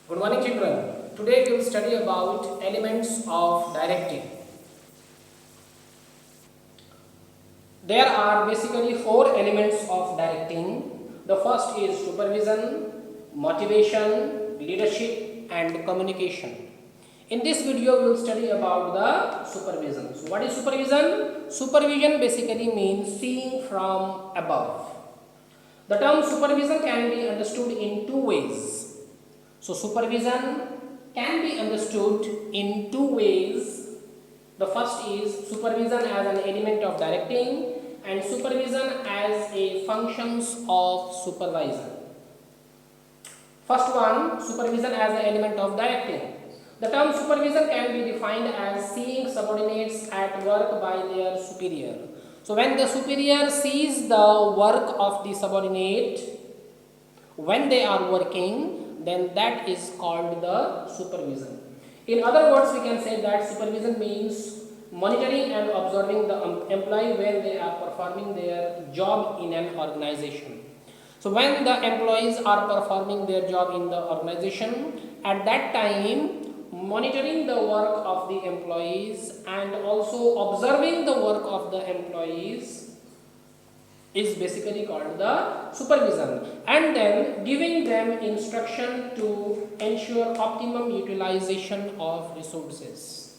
Good morning, children. Today we will study about elements of directing. There are basically four elements of directing. The first is supervision, motivation, leadership, and communication. In this video, we will study about the supervision. So, what is supervision? Supervision basically means seeing from above. The term supervision can be understood in two ways. So, supervision can be understood in two ways. The first is supervision as an element of directing and supervision as a functions of supervisor. First one, supervision as an element of directing. The term supervision can be defined as seeing subordinates at work by their superior. So, when the superior sees the work of the subordinate, when they are working, then that is called the supervision. In other words, we can say that supervision means monitoring and observing the employee when they are performing their job in an organization. So when the employees are performing their job in the organization, at that time monitoring the work of the employees and also observing the work of the employees is basically called the supervision, and then giving them instruction to ensure optimum utilization of resources,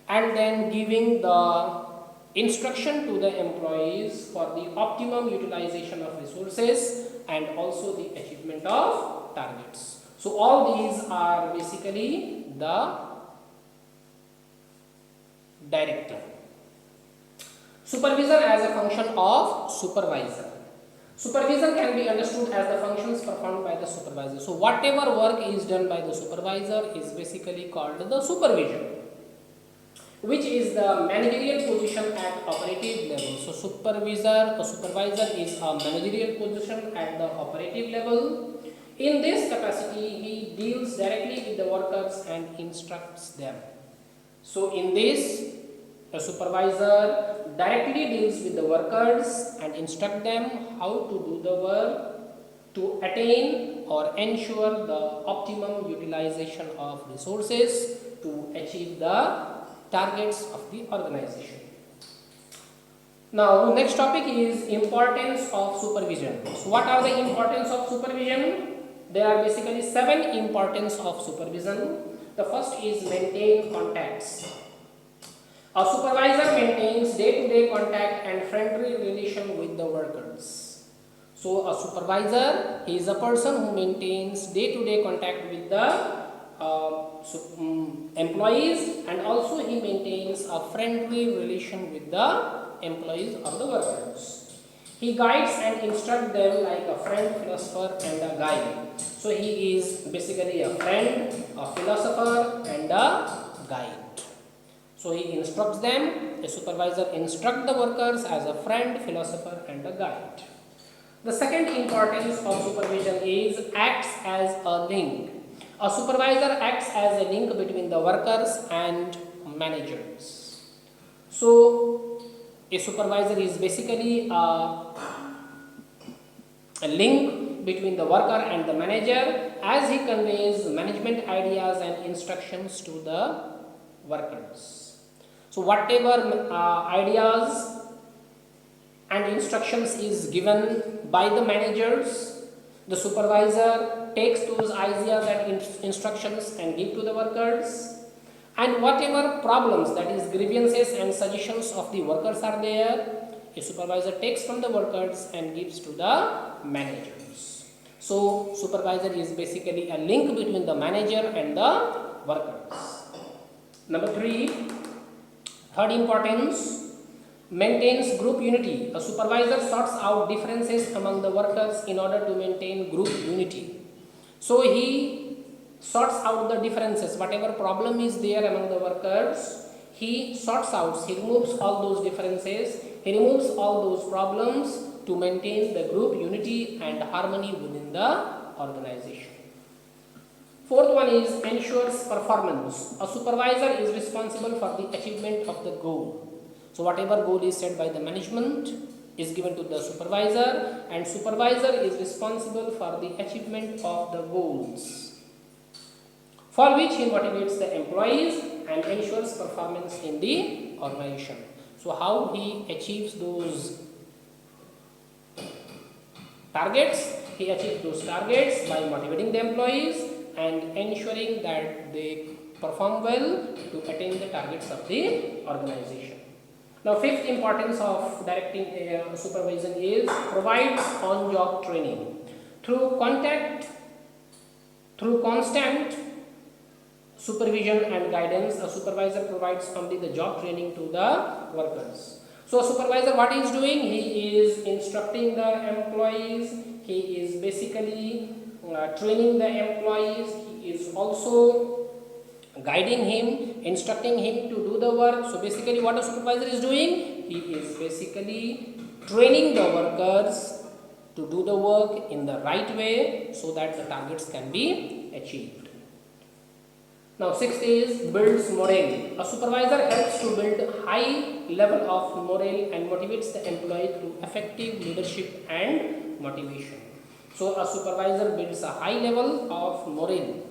and then giving the instruction to the employees for the optimum utilization of resources and also the achievement of targets. So all these are basically the directive. Supervision as a function of supervisor. Supervision can be understood as the functions performed by the supervisor. So whatever work is done by the supervisor is basically called the supervision, which is the managerial position at operative level. So supervisor is a managerial position at the operative level. In this capacity, he deals directly with the workers and instructs them. So in this, a supervisor directly deals with the workers and instruct them how to do the work to attain or ensure the optimum utilization of resources to achieve the targets of the organization. Now, next topic is importance of supervision. So, what are the importance of supervision? There are basically 7 importance of supervision. The first is maintain contacts. A supervisor maintains day-to-day contact and friendly relation with the workers. So, a supervisor is a person who maintains day-to-day contact with the employees, and also he maintains a friendly relation with the employees or the workers. He guides and instructs them like a friend, philosopher, and a guide. So, he is basically a friend, a philosopher, and a guide. So he instructs them, a supervisor instructs the workers as a friend, philosopher, and a guide. The second importance of supervision is acts as a link. A supervisor acts as a link between the workers and managers. So a supervisor is basically a link between the worker and the manager as he conveys management ideas and instructions to the workers. So whatever ideas and instructions is given by the managers, the supervisor takes those ideas and instructions and give to the workers, and whatever problems, that is grievances and suggestions of the workers are there, a supervisor takes from the workers and gives to the managers. So supervisor is basically a link between the manager and the workers. Number 3, third importance, maintains group unity. A supervisor sorts out differences among the workers in order to maintain group unity. So he sorts out the differences, whatever problem is there among the workers, he sorts out, he removes all those differences, he removes all those problems to maintain the group unity and harmony within the organization. Fourth one is ensures performance. A supervisor is responsible for the achievement of the goal. So whatever goal is set by the management is given to the supervisor, and supervisor is responsible for the achievement of the goals. for which he motivates the employees and ensures performance in the organization. So how he achieves those targets? He achieves those targets by motivating the employees and ensuring that they perform well to attain the targets of the organization. Now, fifth importance of directing supervision is provides on-job training. Through constant supervision and guidance, a supervisor provides only the job training to the workers. So, a supervisor, what he is doing? He is instructing the employees. He is basically training the employees. He is also guiding him, instructing him to do the work. So, basically, what a supervisor is doing? He is basically training the workers to do the work in the right way so that the targets can be achieved. Now, sixth is builds morale. A supervisor helps to build high level of morale and motivates the employee through effective leadership and motivation. So, a supervisor builds a high level of morale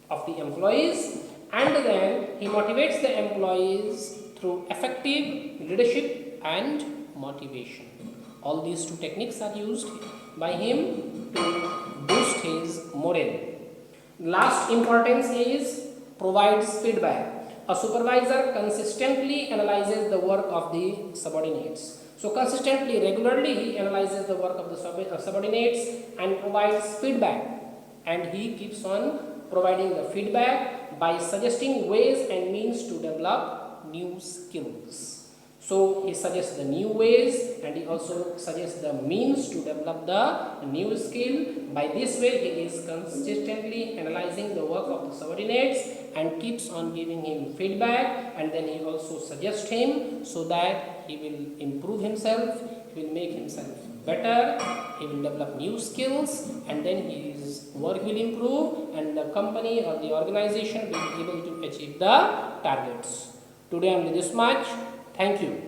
of the employees, and then he motivates the employees through effective leadership and motivation. All these two techniques are used by him to boost his morale. Last importance is provides feedback. A supervisor consistently analyzes the work of the subordinates. So consistently, regularly he analyzes the work of the subordinates and provides feedback, and he keeps on providing the feedback by suggesting ways and means to develop new skills. So he suggests the new ways and he also suggests the means to develop the new skill. By this way, he is consistently analyzing the work of the subordinates and keeps on giving him feedback, and then he also suggests him so that he will improve himself, he will make himself better, he will develop new skills, and then his work will improve and the company or the organization will be able to achieve the targets. Today only this much. Thank you.